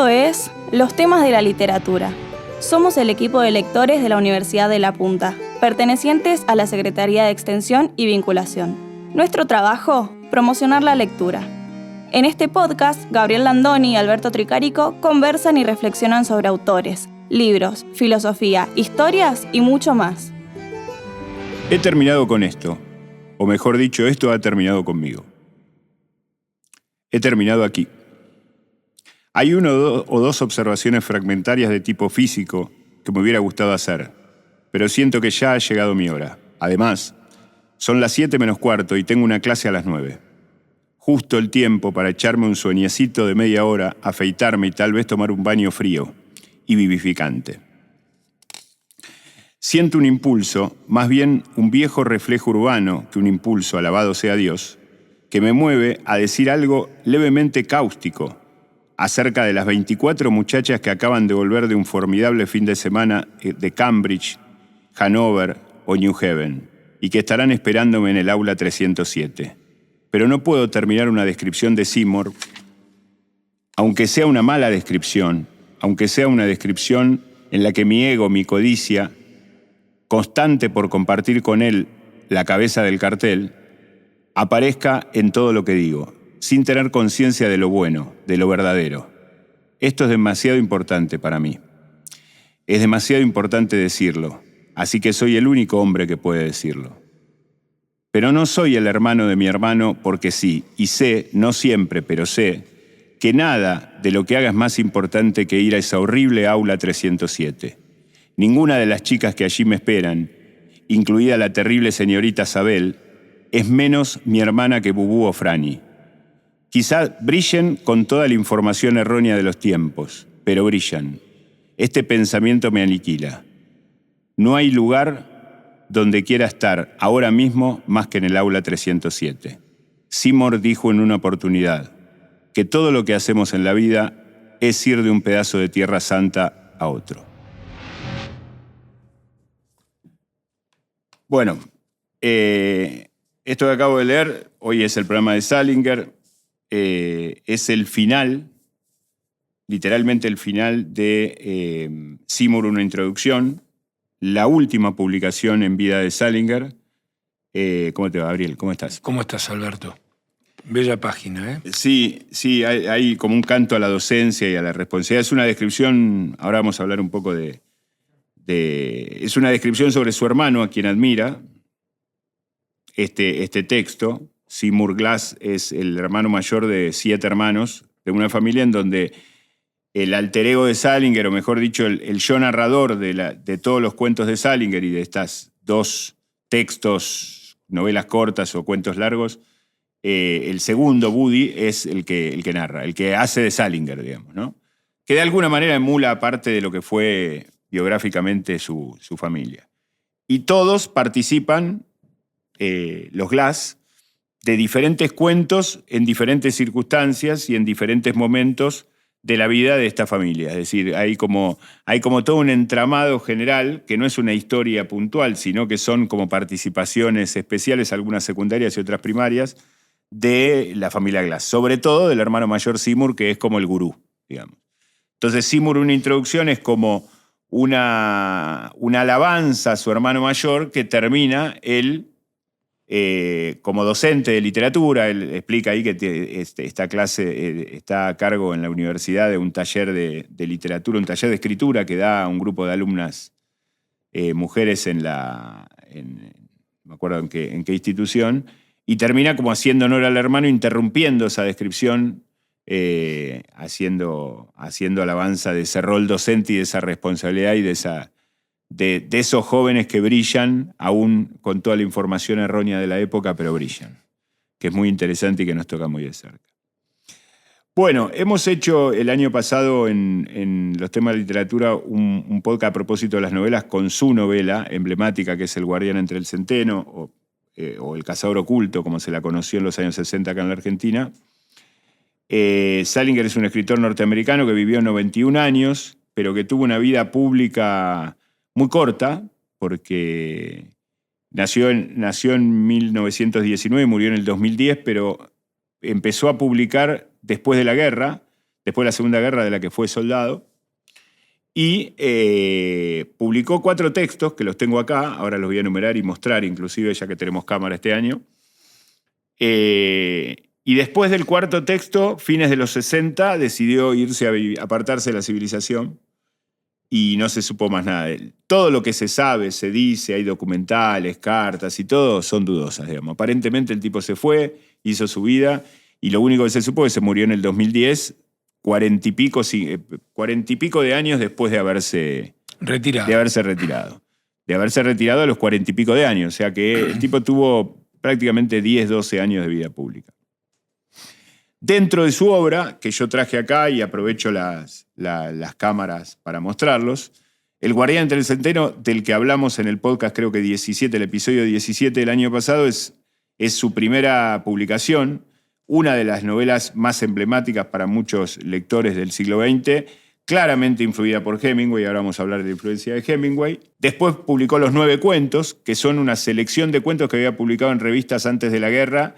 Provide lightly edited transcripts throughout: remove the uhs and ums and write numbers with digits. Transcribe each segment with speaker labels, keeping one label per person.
Speaker 1: Esto es Los temas de la literatura. Somos el equipo de lectores de la Universidad de La Punta, pertenecientes a la Secretaría de Extensión y Vinculación. Nuestro trabajo, promocionar la lectura. En este podcast, Gabriel Landoni y Alberto Tricarico conversan y reflexionan sobre autores, libros, filosofía, historias y mucho más.
Speaker 2: He terminado con esto, o mejor dicho, esto ha terminado conmigo. He terminado aquí. Hay una o dos observaciones fragmentarias de tipo físico que me hubiera gustado hacer, pero siento que ya ha llegado mi hora. Además, son las 7:45 y tengo una clase a las 9. Justo el tiempo para echarme un sueñecito de media hora, afeitarme y tal vez tomar un baño frío y vivificante. Siento un impulso, más bien un viejo reflejo urbano que un impulso, alabado sea Dios, que me mueve a decir algo levemente cáustico acerca de las 24 muchachas que acaban de volver de un formidable fin de semana de Cambridge, Hanover o New Haven y que estarán esperándome en el aula 307. Pero no puedo terminar una descripción de Seymour, aunque sea una mala descripción, aunque sea una descripción en la que mi ego, mi codicia, constante por compartir con él la cabeza del cartel, aparezca en todo lo que digo, sin tener conciencia de lo bueno, de lo verdadero. Esto es demasiado importante para mí. Es demasiado importante decirlo, así que soy el único hombre que puede decirlo. Pero no soy el hermano de mi hermano porque sí, y sé, no siempre, pero sé, que nada de lo que haga es más importante que ir a esa horrible aula 307. Ninguna de las chicas que allí me esperan, incluida la terrible señorita Sabel, es menos mi hermana que Bubú o Franny. Quizá brillen con toda la información errónea de los tiempos, pero brillan. Este pensamiento me aniquila. No hay lugar donde quiera estar ahora mismo más que en el aula 307. Seymour dijo en una oportunidad que todo lo que hacemos en la vida es ir de un pedazo de tierra santa a otro. Bueno, esto que acabo de leer, hoy es el programa de Salinger, es el final, literalmente el final de Seymour, una introducción, la última publicación en vida de Salinger. ¿Cómo te va, Gabriel? ¿Cómo estás?
Speaker 3: ¿Cómo estás, Alberto? Bella página, ¿eh?
Speaker 2: Sí, hay como un canto a la docencia y a la responsabilidad. Es una descripción, ahora vamos a hablar un poco es una descripción sobre su hermano, a quien admira, este texto. Seymour Glass es el hermano mayor de 7 hermanos, de una familia en donde el alter ego de Salinger, o mejor dicho, el yo narrador de todos los cuentos de Salinger y de estas 2 textos, novelas cortas o cuentos largos, el segundo, Woody, es el que narra, el que hace de Salinger, digamos, ¿no? Que de alguna manera emula parte de lo que fue biográficamente su familia. Y todos participan, los Glass, de diferentes cuentos en diferentes circunstancias y en diferentes momentos de la vida de esta familia. Es decir, hay como todo un entramado general que no es una historia puntual, sino que son como participaciones especiales, algunas secundarias y otras primarias, de la familia Glass. Sobre todo del hermano mayor Seymour, que es como el gurú, digamos. Entonces Seymour, una introducción, es como una alabanza a su hermano mayor que termina él como docente de literatura. Él explica ahí que esta clase está a cargo en la universidad de un taller de literatura, un taller de escritura que da a un grupo de alumnas mujeres no me acuerdo en qué institución, y termina como haciendo honor al hermano, interrumpiendo esa descripción, haciendo alabanza de ese rol docente y de esa responsabilidad y de esos jóvenes que brillan, aún con toda la información errónea de la época, pero brillan, que es muy interesante y que nos toca muy de cerca. Bueno, hemos hecho el año pasado en los temas de literatura un podcast a propósito de las novelas con su novela emblemática, que es El guardián entre el centeno, o El cazador oculto, como se la conoció en los años 60 acá en la Argentina. Salinger es un escritor norteamericano que vivió 91 años, pero que tuvo una vida pública muy corta, porque nació en 1919 y murió en el 2010, pero empezó a publicar después de la guerra, después de la Segunda Guerra, de la que fue soldado. Y publicó 4 textos, que los tengo acá, ahora los voy a enumerar y mostrar, inclusive, ya que tenemos cámara este año. Y después del 4.º texto, fines de los 60, decidió irse a apartarse de la civilización y no se supo más nada de él. Todo lo que se sabe, se dice, hay documentales, cartas y todo, son dudosas, digamos. Aparentemente el tipo se fue, hizo su vida y lo único que se supo es que se murió en el 2010, 40 y pico de años después de haberse retirado. De haberse retirado a los 40 y pico de años. O sea que el tipo tuvo prácticamente 10, 12 años de vida pública. Dentro de su obra, que yo traje acá y aprovecho las cámaras para mostrarlos, El Guardián entre el Centeno, del que hablamos en el podcast, creo que 17, el episodio 17 del año pasado, es su primera publicación, una de las novelas más emblemáticas para muchos lectores del siglo XX, claramente influida por Hemingway, ahora vamos a hablar de la influencia de Hemingway. Después publicó Los 9 cuentos, que son una selección de cuentos que había publicado en revistas antes de la guerra,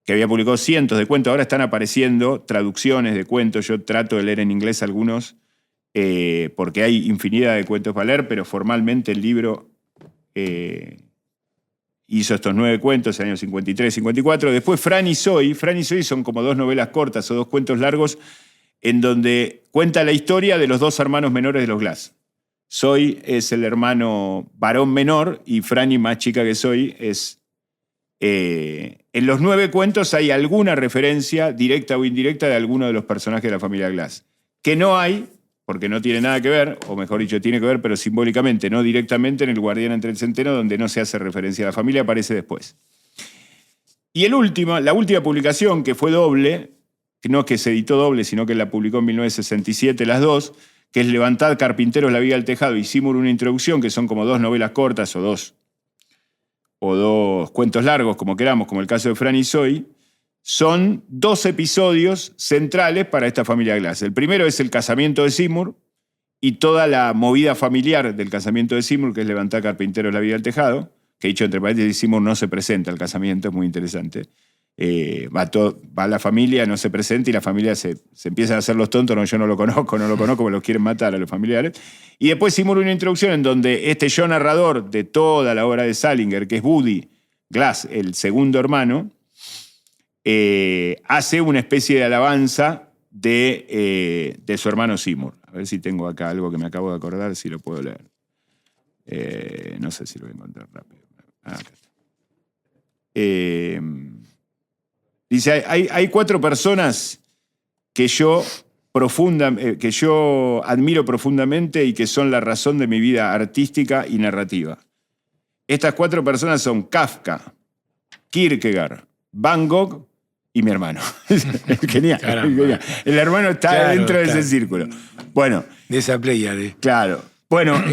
Speaker 2: que había publicado cientos de cuentos. Ahora están apareciendo traducciones de cuentos. Yo trato de leer en inglés algunos, porque hay infinidad de cuentos para leer, pero formalmente el libro hizo estos 9 cuentos en el año 53, 54. Después Fran y Zoe son como 2 novelas cortas o 2 cuentos largos en donde cuenta la historia de los 2 hermanos menores de los Glass. Zoe es el hermano varón menor y Franny, más chica que Zoe, es... en los 9 cuentos hay alguna referencia, directa o indirecta, de alguno de los personajes de la familia Glass. Que no hay, porque no tiene nada que ver, o mejor dicho, tiene que ver, pero simbólicamente, no directamente, en El Guardián entre el Centeno, donde no se hace referencia a la familia, aparece después. Y la última publicación, que fue doble, no es que se editó doble, sino que la publicó en 1967, las 2, que es Levantad, carpinteros, la viga al tejado, y Seymour, una introducción, que son como 2 novelas cortas o dos cuentos largos, como queramos, como el caso de Fran y Zoe, son 2 episodios centrales para esta familia Glass. El primero es el casamiento de Seymour y toda la movida familiar del casamiento de Seymour, que es Levantar carpinteros la viga al tejado, que dicho entre paréntesis, Seymour no se presenta al casamiento, es muy interesante. Va la familia, no se presenta y la familia se empiezan a hacer los tontos. No, yo no lo conozco, me los quieren matar a los familiares. Y después Seymour una introducción en donde yo narrador de toda la obra de Salinger, que es Buddy Glass, el segundo hermano, hace una especie de alabanza de su hermano Seymour. A ver si tengo acá algo que me acabo de acordar, si lo puedo leer. No sé si lo voy a encontrar rápido. Acá está. Dice, hay 4 personas que yo admiro profundamente y que son la razón de mi vida artística y narrativa. Estas 4 personas son Kafka, Kierkegaard, Van Gogh y mi hermano. Genial. Genial. El hermano está dentro de ese círculo. Bueno.
Speaker 3: De esa pléyade.
Speaker 2: Claro. Bueno,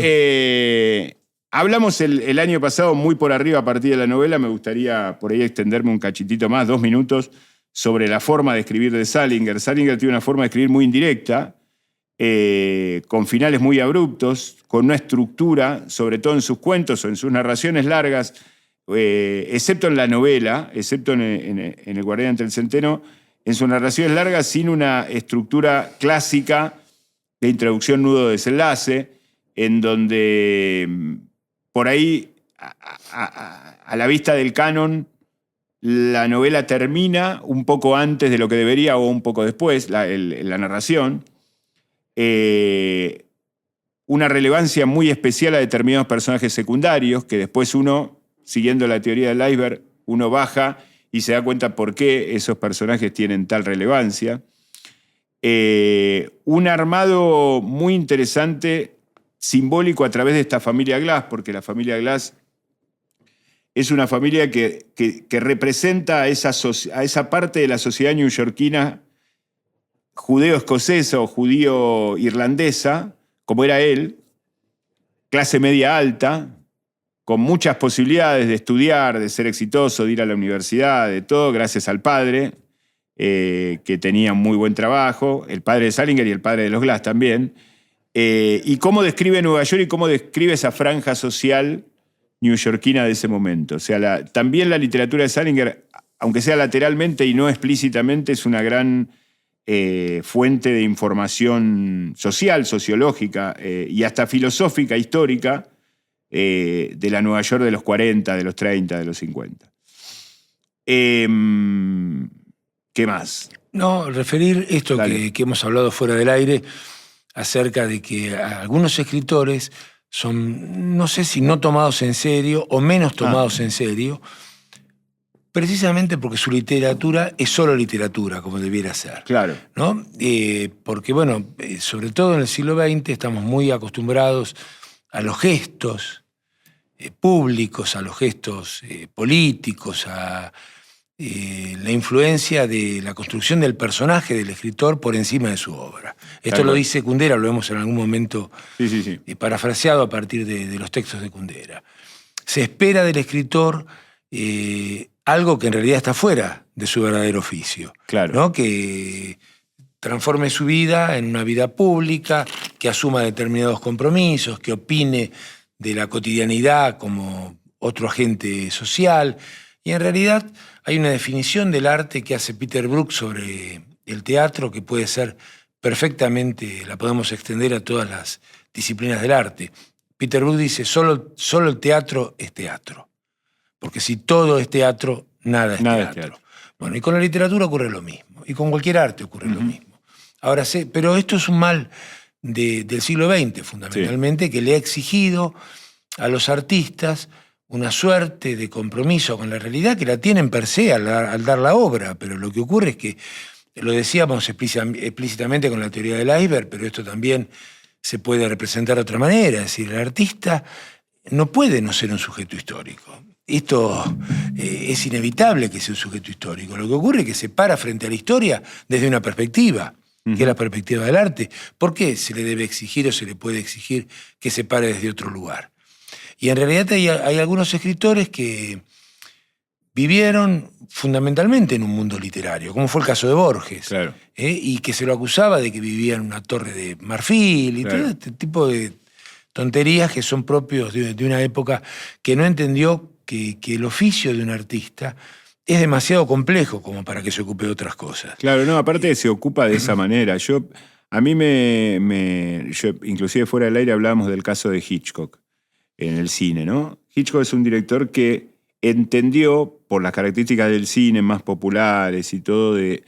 Speaker 2: hablamos el año pasado muy por arriba a partir de la novela. Me gustaría por ahí extenderme un cachitito más, 2 minutos, sobre la forma de escribir de Salinger. Salinger tiene una forma de escribir muy indirecta, con finales muy abruptos, con una estructura, sobre todo en sus cuentos o en sus narraciones largas, excepto en la novela, excepto en El Guardián entre el Centeno, en sus narraciones largas sin una estructura clásica de introducción, nudo, desenlace, en donde por ahí, a la vista del canon, la novela termina un poco antes de lo que debería o un poco después, la narración. Una relevancia muy especial a determinados personajes secundarios, que después uno, siguiendo la teoría del iceberg, uno baja y se da cuenta por qué esos personajes tienen tal relevancia. Un armado muy interesante, simbólico a través de esta familia Glass, porque la familia Glass es una familia que representa a esa parte de la sociedad neoyorquina judeo-escocesa o judío-irlandesa, como era él, clase media alta, con muchas posibilidades de estudiar, de ser exitoso, de ir a la universidad, de todo, gracias al padre, que tenía un muy buen trabajo, el padre de Salinger y el padre de los Glass también. Y cómo describe Nueva York y cómo describe esa franja social neoyorquina de ese momento. O sea, también la literatura de Salinger, aunque sea lateralmente y no explícitamente, es una gran fuente de información social, sociológica y hasta filosófica, histórica, de la Nueva York de los 40, de los 30, de los 50. ¿Qué más?
Speaker 3: No, referir esto que hemos hablado fuera del aire acerca de que algunos escritores son, no sé si no tomados en serio o menos tomados en serio, precisamente porque su literatura es solo literatura, como debiera ser.
Speaker 2: Claro.
Speaker 3: ¿No? Porque, bueno, sobre todo en el siglo XX estamos muy acostumbrados a los gestos públicos, a los gestos políticos, a la influencia de la construcción del personaje del escritor por encima de su obra. Esto lo dice Kundera, lo hemos en algún momento parafraseado a partir de los textos de Kundera. Se espera del escritor algo que en realidad está fuera de su verdadero oficio.
Speaker 2: Claro.
Speaker 3: ¿No? Que transforme su vida en una vida pública, que asuma determinados compromisos, que opine de la cotidianidad como otro agente social. Y en realidad hay una definición del arte que hace Peter Brook sobre el teatro que puede ser perfectamente, la podemos extender a todas las disciplinas del arte. Peter Brook dice, solo el teatro es teatro. Porque si todo es teatro, nada es teatro. Bueno, y con la literatura ocurre lo mismo. Y con cualquier arte ocurre lo mismo. Ahora pero esto es un mal del siglo XX, fundamentalmente, que le ha exigido a los artistas una suerte de compromiso con la realidad que la tienen per se al dar la obra. Pero lo que ocurre es que, lo decíamos explícitamente con la teoría del iceberg, pero esto también se puede representar de otra manera. Es decir, el artista no puede no ser un sujeto histórico. Esto es inevitable que sea un sujeto histórico. Lo que ocurre es que se para frente a la historia desde una perspectiva, que es la perspectiva del arte. ¿Por qué se le debe exigir o se le puede exigir que se pare desde otro lugar? Y en realidad hay algunos escritores que vivieron fundamentalmente en un mundo literario, como fue el caso de Borges, y que se lo acusaba de que vivía en una torre de marfil y todo este tipo de tonterías que son propios de una época que no entendió que el oficio de un artista es demasiado complejo como para que se ocupe de otras cosas.
Speaker 2: Claro, no, aparte se ocupa de esa manera. A mí inclusive fuera del aire hablábamos del caso de Hitchcock en el cine, ¿no? Hitchcock es un director que entendió, por las características del cine más populares y todo, de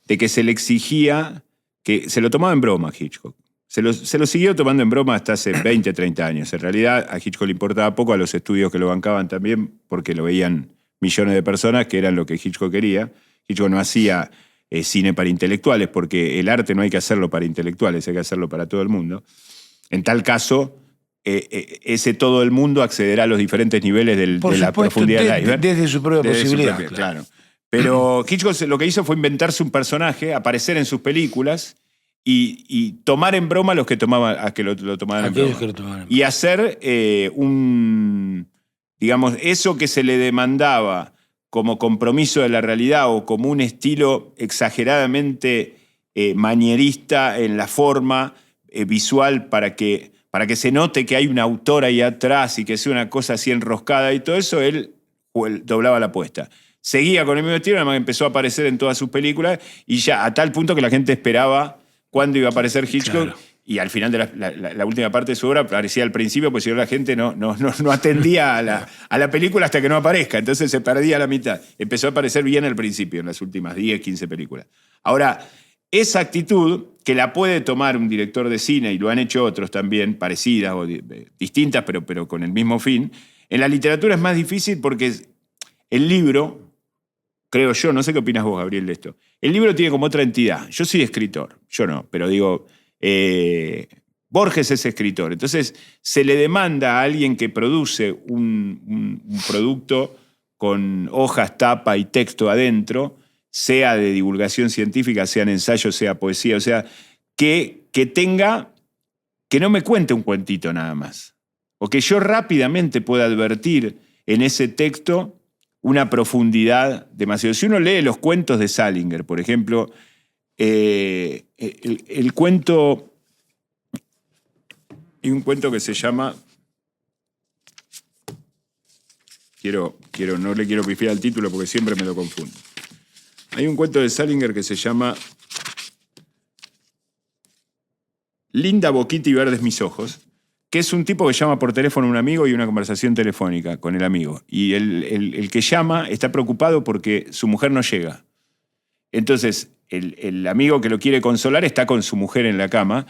Speaker 2: que se le exigía, que se lo tomaba en broma Hitchcock. Se lo siguió tomando en broma hasta hace 20, 30 años. En realidad a Hitchcock le importaba poco, a los estudios que lo bancaban también, porque lo veían millones de personas, que eran lo que Hitchcock quería. Hitchcock no hacía cine para intelectuales, porque el arte no hay que hacerlo para intelectuales, hay que hacerlo para todo el mundo. En tal caso, ese todo el mundo accederá a los diferentes niveles de la profundidad del iceberg.
Speaker 3: Desde su propia posibilidad.
Speaker 2: Claro. Pero Hitchcock lo que hizo fue inventarse un personaje, aparecer en sus películas y tomar en broma a los que lo tomaban en broma. Y hacer digamos, eso que se le demandaba como compromiso de la realidad o como un estilo exageradamente manierista en la forma visual para que se note que hay un autor ahí atrás y que sea una cosa así enroscada y todo eso, él doblaba la apuesta. Seguía con el mismo estilo, además empezó a aparecer en todas sus películas y ya a tal punto que la gente esperaba cuándo iba a aparecer Hitchcock. Claro. Y al final de la última parte de su obra aparecía al principio, pues si no la gente no atendía a la película hasta que no aparezca. Entonces se perdía a la mitad. Empezó a aparecer bien al principio, en las últimas 10, 15 películas. Ahora, esa actitud que la puede tomar un director de cine, y lo han hecho otros también, parecidas o distintas, pero con el mismo fin, en la literatura es más difícil porque el libro, creo yo, no sé qué opinas vos, Gabriel, de esto, el libro tiene como otra entidad. Yo soy escritor, yo no, pero digo... Borges es escritor, entonces se le demanda a alguien que produce un producto con hojas, tapa y texto adentro, sea de divulgación científica, sean ensayos, sea poesía, o sea, que no me cuente un cuentito nada más, o que yo rápidamente pueda advertir en ese texto una profundidad demasiado. Si uno lee los cuentos de Salinger, por ejemplo, el cuento, hay un cuento que se llama, no le quiero pifiar al título porque siempre me lo confundo. Hay un cuento de Salinger que se llama Linda boquita y verdes mis ojos, que es un tipo que llama por teléfono a un amigo y una conversación telefónica con el amigo. Y el que llama está preocupado porque su mujer no llega. Entonces, el amigo que lo quiere consolar está con su mujer en la cama,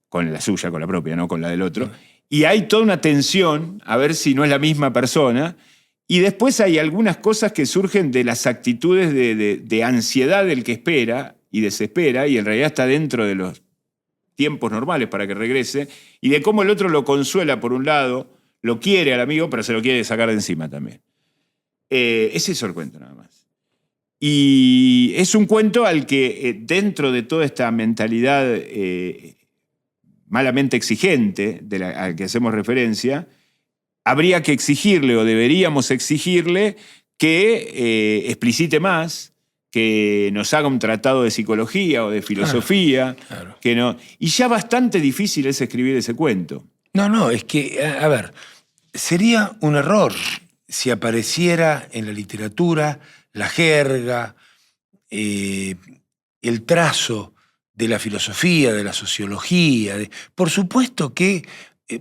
Speaker 2: con la suya, con la propia, no con la del otro. Y hay toda una tensión a ver si no es la misma persona. Y después hay algunas cosas que surgen de las actitudes de ansiedad del que espera y desespera, y en realidad está dentro de los tiempos normales para que regrese, y de cómo el otro lo consuela por un lado, lo quiere al amigo, pero se lo quiere sacar de encima también. Es eso el cuento nada más. Y es un cuento al que dentro de toda esta mentalidad malamente exigente a la que hacemos referencia, habría que exigirle o deberíamos exigirle que explicite más, que nos haga un tratado de psicología o de filosofía.
Speaker 3: Claro.
Speaker 2: Que no. Y ya bastante difícil es escribir ese cuento.
Speaker 3: No, es que, a ver, sería un error si apareciera en la literatura la jerga, el trazo de la filosofía, de la sociología. Por supuesto que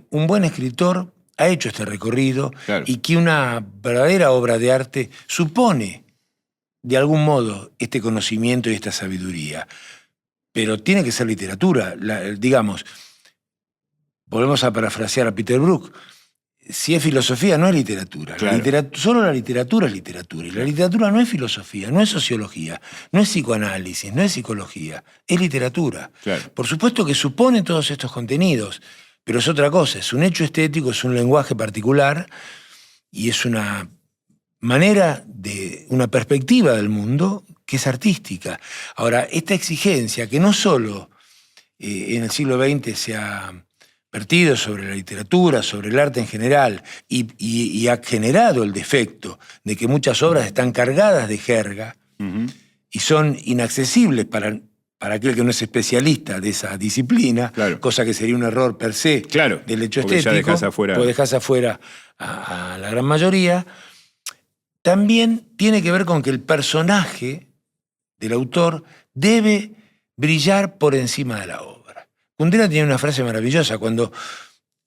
Speaker 3: un buen escritor ha hecho este recorrido, claro, y que una verdadera obra de arte supone, de algún modo, este conocimiento y esta sabiduría. Pero tiene que ser literatura. Digamos, volvemos a parafrasear a Peter Brook, si es filosofía, no es literatura.
Speaker 2: Claro.
Speaker 3: Solo la literatura es literatura. Y la literatura no es filosofía, no es sociología, no es psicoanálisis, no es psicología, es literatura.
Speaker 2: Claro.
Speaker 3: Por supuesto que supone todos estos contenidos, pero es otra cosa, es un hecho estético, es un lenguaje particular y es una manera una perspectiva del mundo que es artística. Ahora, esta exigencia que no solo en el siglo XX se ha vertido sobre la literatura, sobre el arte en general, y ha generado el defecto de que muchas obras están cargadas de jerga y son inaccesibles para aquel que no es especialista de esa disciplina,
Speaker 2: claro,
Speaker 3: cosa que sería un error per se,
Speaker 2: claro,
Speaker 3: del hecho
Speaker 2: porque
Speaker 3: estético,
Speaker 2: ya
Speaker 3: dejás afuera a la gran mayoría. También tiene que ver con que el personaje del autor debe brillar por encima de la obra. Kundera tiene una frase maravillosa: cuando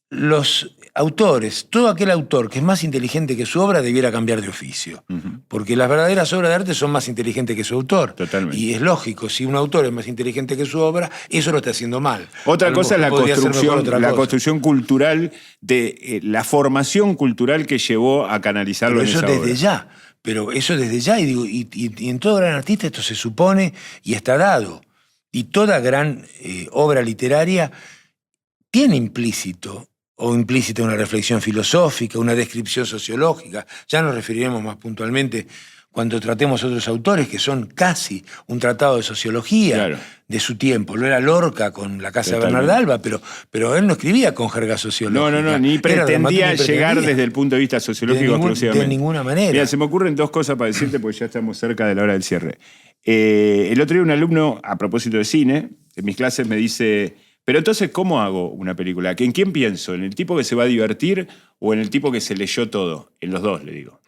Speaker 3: los autores, todo aquel autor que es más inteligente que su obra debiera cambiar de oficio. Porque las verdaderas obras de arte son más inteligentes que su autor.
Speaker 2: Totalmente.
Speaker 3: Y es lógico, si un autor es más inteligente que su obra, eso lo está haciendo mal.
Speaker 2: Otra cosa es la construcción cultural, de la formación cultural que llevó a canalizarlo en esa obra.
Speaker 3: Eso desde ya. Pero eso desde ya, y en todo gran artista esto se supone y está dado. Y toda gran obra literaria tiene implícita una reflexión filosófica, una descripción sociológica. Ya nos referiremos más puntualmente cuando tratemos a otros autores que son casi un tratado de sociología, claro, de su tiempo. Lo era Lorca con La Casa de Bernarda Alba, pero él no escribía con jerga sociológica.
Speaker 2: No, ni pretendía llegar desde el punto de vista sociológico exclusivamente.
Speaker 3: De ninguna manera.
Speaker 2: Mira, se me ocurren dos cosas para decirte porque ya estamos cerca de la hora del cierre. El otro día un alumno, a propósito de cine, en mis clases me dice: pero entonces, ¿cómo hago una película? ¿En quién pienso? ¿En el tipo que se va a divertir o en el tipo que se leyó todo? En los dos, le digo.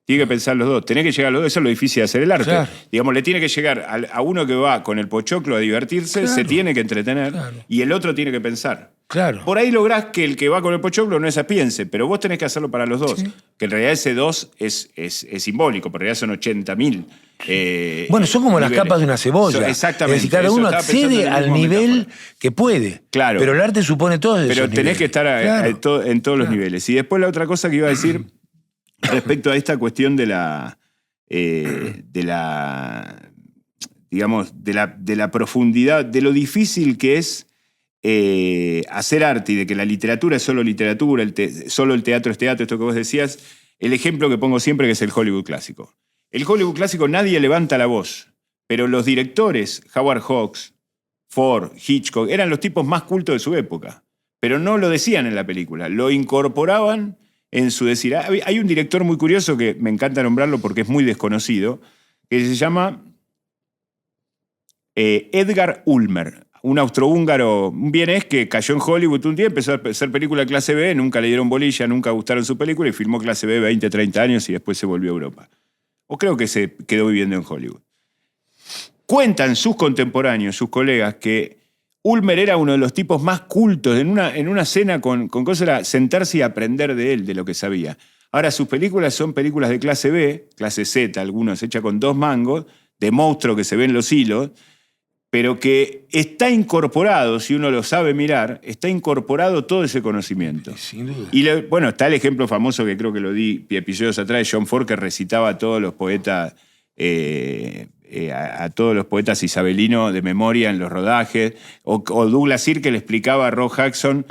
Speaker 2: Tiene que pensar los dos. Tenés que llegar a los dos. Eso es lo difícil de hacer el arte. Claro. Digamos, le tiene que llegar a uno que va con el pochoclo a divertirse, claro, se tiene que entretener, claro, y el otro tiene que pensar.
Speaker 3: Claro.
Speaker 2: Por ahí lográs que el que va con el pochoclo no piense, pero vos tenés que hacerlo para los dos. Sí. Que en realidad ese dos es simbólico, porque en realidad son 80.000.
Speaker 3: Bueno, son como niveles. Las capas de una cebolla.
Speaker 2: Exactamente.
Speaker 3: Es decir, cada uno accede al nivel que puede.
Speaker 2: Claro.
Speaker 3: Pero el arte supone todos esos niveles.
Speaker 2: Pero tenés que estar en todos los niveles. Y después la otra cosa que iba a decir respecto a esta cuestión de la profundidad, de lo difícil que es hacer arte y de que la literatura es solo literatura, solo el teatro es teatro, esto que vos decías, el ejemplo que pongo siempre que es el Hollywood clásico. El Hollywood clásico nadie levanta la voz, pero los directores, Howard Hawks, Ford, Hitchcock, eran los tipos más cultos de su época, pero no lo decían en la película, lo incorporaban en su decir. Hay un director muy curioso que me encanta nombrarlo porque es muy desconocido, que se llama Edgar Ulmer, un austrohúngaro, un vienés que cayó en Hollywood un día, empezó a hacer película clase B, nunca le dieron bolilla, nunca gustaron su película y filmó clase B 20, 30 años y después se volvió a Europa. O creo que se quedó viviendo en Hollywood. Cuentan sus contemporáneos, sus colegas, que Ulmer era uno de los tipos más cultos. En una cena con cosas era sentarse y aprender de él, de lo que sabía. Ahora, sus películas son películas de clase B, clase Z, algunas hechas con 2 mangos, de monstruo que se ven los hilos, pero que está incorporado, si uno lo sabe mirar, está incorporado todo ese conocimiento.
Speaker 3: Sin duda.
Speaker 2: Y bueno, está el ejemplo famoso que creo que lo di episodios atrás de John Ford, que recitaba a todos los poetas, a todos los poetas isabelinos de memoria en los rodajes, o Douglas Sirk, que le explicaba a Rock Hudson,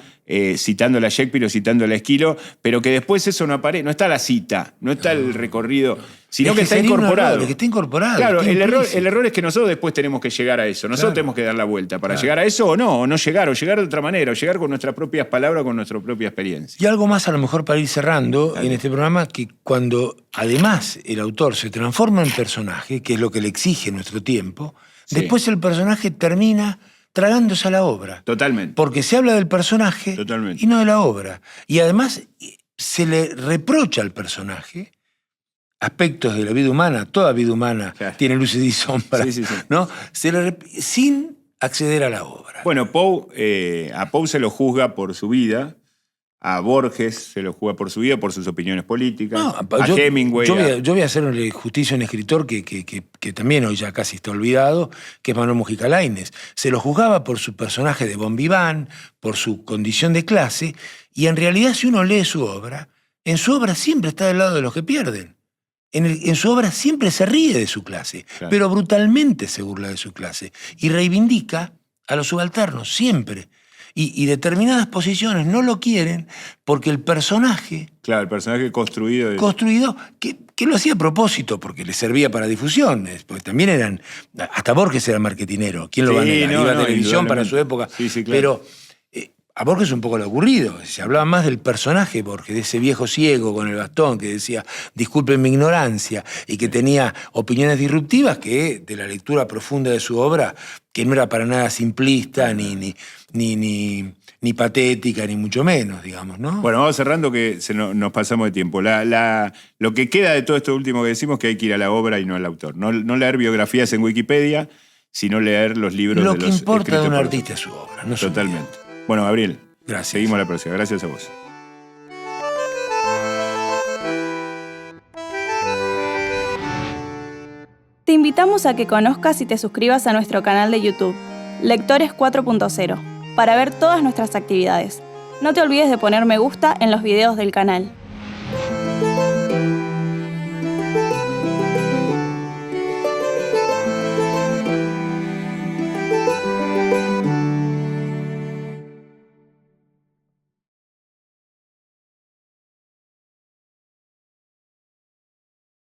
Speaker 2: citándole a Shakespeare o citándole a Esquilo, pero que después eso no aparece, no está la cita, no está el recorrido, sino que está incorporado.
Speaker 3: Que está incorporado.
Speaker 2: Claro, el error es que nosotros después tenemos que llegar a eso. Nosotros tenemos que dar la vuelta para llegar a eso o no llegar, o llegar de otra manera, o llegar con nuestras propias palabras, con nuestra propia experiencia.
Speaker 3: Y algo más a lo mejor para ir cerrando en este programa, que cuando además el autor se transforma en personaje, que es lo que le exige nuestro tiempo, después el personaje termina tragándose a la obra.
Speaker 2: Totalmente.
Speaker 3: Porque se habla del personaje y no de la obra. Y además se le reprocha al personaje aspectos de la vida humana, toda vida humana tiene luces y sombras, ¿no? Sin acceder a la obra.
Speaker 2: Bueno, a Poe se lo juzga por su vida, a Borges se lo juzga por su vida, por sus opiniones políticas, a Hemingway.
Speaker 3: Yo voy a hacerle justicia a un escritor que también hoy ya casi está olvidado, que es Manuel Mujica Lainez. Se lo juzgaba por su personaje de bon vivant, por su condición de clase, y en realidad si uno lee su obra, en su obra siempre está del lado de los que pierden. En su obra siempre se ríe de su clase, pero brutalmente se burla de su clase y reivindica a los subalternos, siempre. Y determinadas posiciones no lo quieren porque el personaje...
Speaker 2: Claro, el personaje construido...
Speaker 3: Que lo hacía a propósito porque le servía para difusiones, porque también eran... Hasta Borges era marketinero. ¿Quién lo va a negar? Iba a televisión para su época.
Speaker 2: Claro.
Speaker 3: Pero a Borges un poco lo ocurrido. Se hablaba más del personaje Borges, de ese viejo ciego con el bastón que decía, disculpen mi ignorancia, y que tenía opiniones disruptivas, que de la lectura profunda de su obra, que no era para nada simplista, ni patética, ni mucho menos, digamos, ¿no?
Speaker 2: Bueno, vamos cerrando que nos pasamos de tiempo. Lo que queda de todo esto último que decimos es que hay que ir a la obra y no al autor. No leer biografías en Wikipedia, sino leer los libros de los escritores.
Speaker 3: Lo que importa de un artista es su obra, no su
Speaker 2: Totalmente.
Speaker 3: vida.
Speaker 2: Bueno, Gabriel,
Speaker 3: gracias.
Speaker 2: Seguimos la próxima. Gracias a vos.
Speaker 1: Te invitamos a que conozcas y te suscribas a nuestro canal de YouTube, Lectores 4.0, para ver todas nuestras actividades. No te olvides de poner me gusta en los videos del canal.